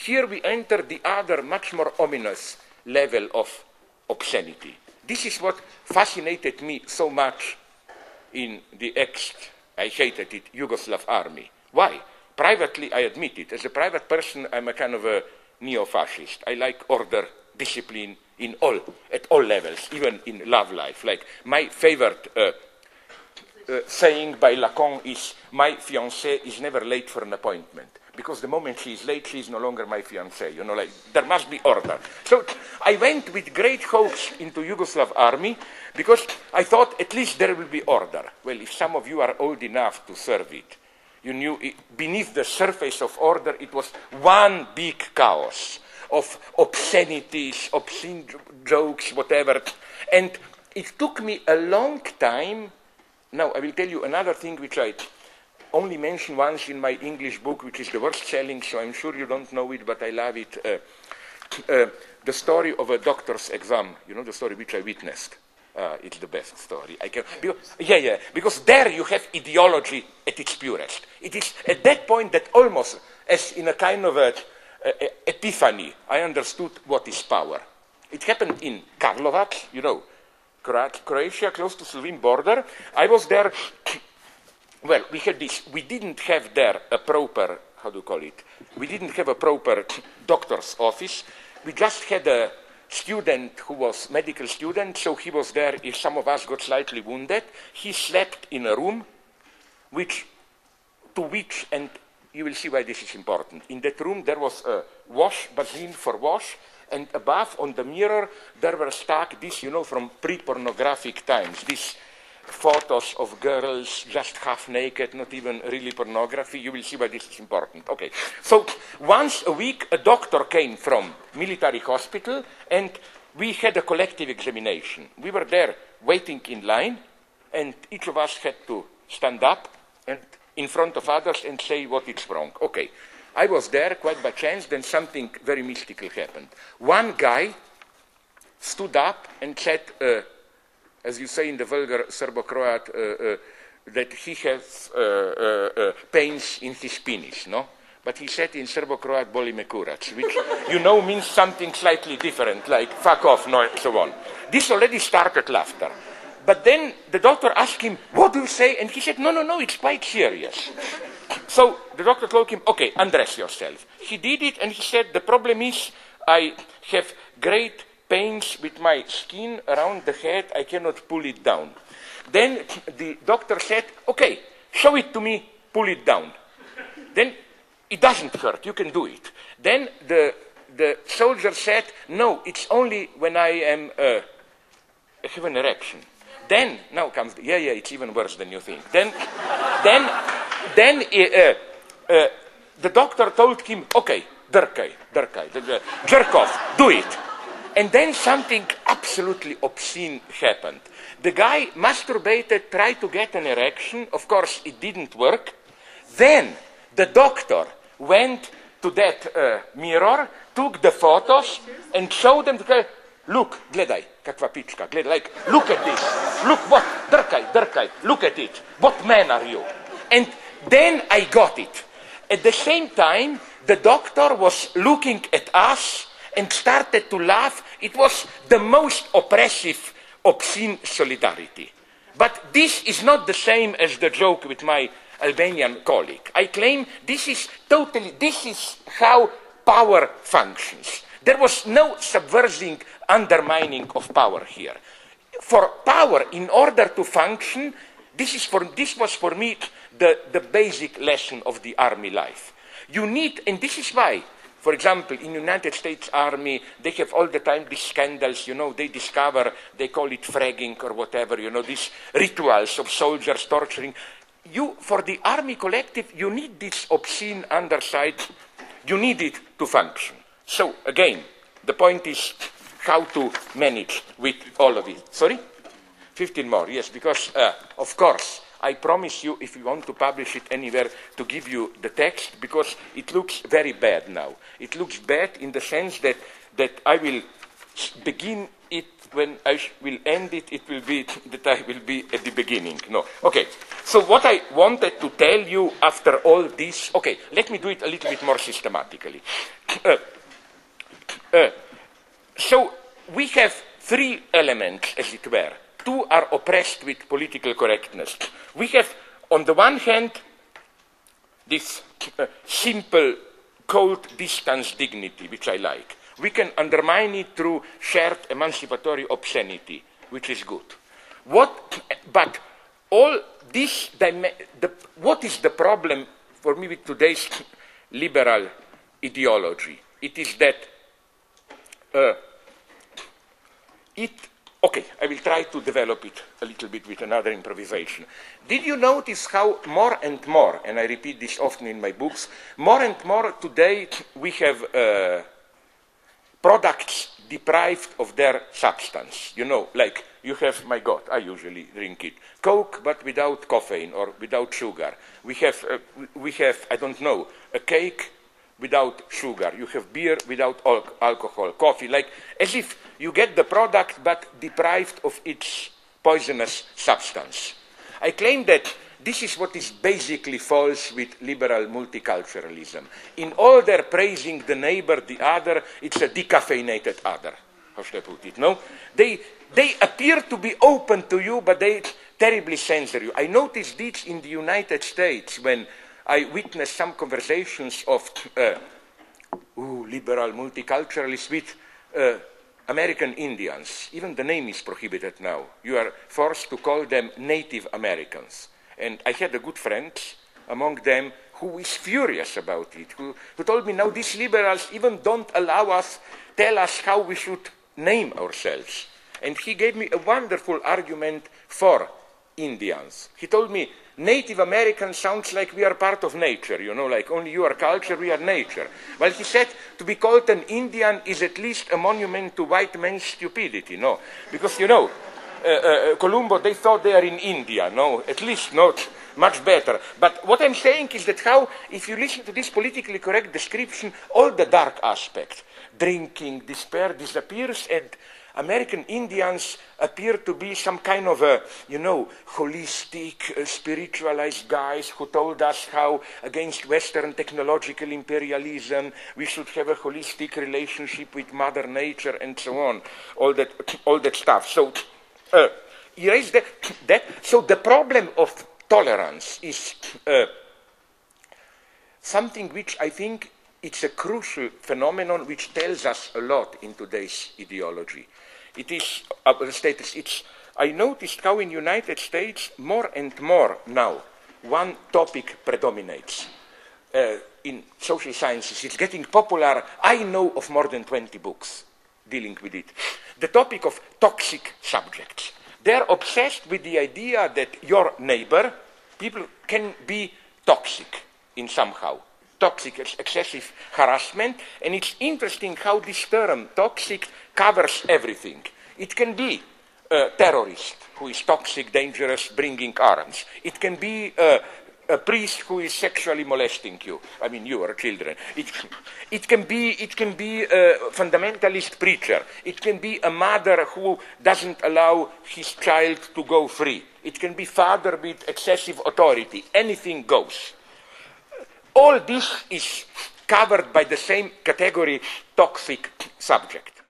here we enter the other, much more ominous level of obscenity. This is what fascinated me so much in the I hated it, Yugoslav army. Why? Privately, I admit it. As a private person, I'm a kind of a neo-fascist. I like order, discipline at all levels, even in love life. Like my favorite saying by Lacan is, my fiancée is never late for an appointment. Because the moment she is late, she is no longer my fiancée. You know, like, there must be order. So I went with great hopes into Yugoslav army because I thought at least there will be order. Well, if some of you are old enough to serve it, you knew beneath the surface of order, it was one big chaos of obscenities, obscene jokes, whatever. And it took me a long time. Now, I will tell you another thing which I only mention once in my English book, which is the worst selling, so I'm sure you don't know it, but I love it. The story of a doctor's exam, you know, the story which I witnessed. It's the best story. Because there you have ideology at its purest. It is at that point that almost, as in a kind of epiphany, I understood what is power. It happened in Karlovac, you know, Croatia, close to Slovene border. I was there. Well, we had this. We didn't have there a proper, how do you call it? We didn't have a proper doctor's office. We just had a student who was medical student, so he was there if some of us got slightly wounded. He slept in a room, and you will see why this is important. In that room there was a wash basin for wash, and above on the mirror there were stuck this, you know, from pre-pornographic times, these photos of girls just half naked, not even really pornography. You will see why this is important. Okay, so once a week a doctor came from military hospital and we had a collective examination. We were there waiting in line and each of us had to stand up and in front of others and say what is wrong. Okay, I was there quite by chance, then something very mystical happened. One guy stood up and said, as you say in the vulgar Serbo-Croat, that he has pains in his penis, no? But he said in Serbo-Croat, boli me kurac, which, you know, means something slightly different, like fuck off, no, and so on. This already started laughter. But then the doctor asked him, what do you say? And he said, no, it's quite serious. So the doctor told him, okay, undress yourself. He did it, and he said, the problem is I have great pains with my skin around the head, I cannot pull it down. Then the doctor said, okay, show it to me, pull it down. Then it doesn't hurt, you can do it. Then the soldier said, no, it's only when I have an erection. Then, now comes, it's even worse than you think. Then the doctor told him, okay, drkaj, jerk off, do it. And then something absolutely obscene happened. The guy masturbated, tried to get an erection. Of course, it didn't work. Then the doctor went to that mirror, took the photos, and showed them the guy, look, gledaj, kakva pička, gledaj, like, look at this. Look what, drkaj, look at it. What man are you? And then I got it. At the same time, the doctor was looking at us and started to laugh. It was the most oppressive, obscene solidarity. But this is not the same as the joke with my Albanian colleague. I claim this is how power functions. There was no subversing, undermining of power here. For power, in order to function, this was for me the basic lesson of the army life. You need, and this is why, for example, in the United States Army, they have all the time these scandals, you know, they discover, they call it fragging or whatever, you know, these rituals of soldiers torturing. For the army collective, you need this obscene underside, you need it to function. So, again, the point is how to manage with all of it. Sorry? 15 more, yes, because, of course, I promise you, if you want to publish it anywhere, to give you the text, because it looks very bad now. It looks bad in the sense that I will begin it when I will end it, it will be that I will be at the beginning. No. Okay. So what I wanted to tell you after all this, okay, let me do it a little bit more systematically. So we have three elements, as it were. Two are oppressed with political correctness. We have, on the one hand, this simple, cold distance dignity, which I like. We can undermine it through shared emancipatory obscenity, which is good. But all this, what is the problem for me with today's liberal ideology? It is that okay, I will try to develop it a little bit with another improvisation. Did you notice how more and more, and I repeat this often in my books, more and more today we have products deprived of their substance? You know, like you have, my God, I usually drink it, Coke, but without caffeine or without sugar. We have, I don't know, a cake without sugar. You have beer without alcohol, coffee, like as if you get the product but deprived of its poisonous substance. I claim that this is what is basically false with liberal multiculturalism. In all their praising the neighbor, the other, it's a decaffeinated other. How should I put it? No? They appear to be open to you, but they terribly censor you. I noticed this in the United States when I witnessed some conversations of liberal multiculturalists with American Indians. Even the name is prohibited now. You are forced to call them Native Americans. And I had a good friend among them who is furious about it, who told me now these liberals even don't tell us how we should name ourselves. And he gave me a wonderful argument for Indians. He told me, Native American sounds like we are part of nature, you know, like only you are culture, we are nature. Well, he said to be called an Indian is at least a monument to white man's stupidity, no? Because, you know, Colombo, they thought they are in India, no? At least not much better. But what I'm saying is that how, if you listen to this politically correct description, all the dark aspect, drinking, despair disappears, and American Indians appear to be some kind of a, you know, holistic, spiritualized guys who told us how against Western technological imperialism we should have a holistic relationship with Mother Nature and so on, all that stuff. So, erase that. So the problem of tolerance is something which I think it's a crucial phenomenon which tells us a lot in today's ideology. It is, I noticed how in the United States more and more now one topic predominates. In social sciences, it's getting popular. I know of more than 20 books dealing with it. The topic of toxic subjects. They're obsessed with the idea that your neighbor, people can be toxic in somehow. Toxic, excessive harassment, and it's interesting how this term, toxic, covers everything. It can be a terrorist who is toxic, dangerous, bringing arms. It can be a priest who is sexually molesting you. I mean, you are children. It can be a fundamentalist preacher. It can be a mother who doesn't allow his child to go free. It can be father with excessive authority. Anything goes. All this is covered by the same category, toxic subject.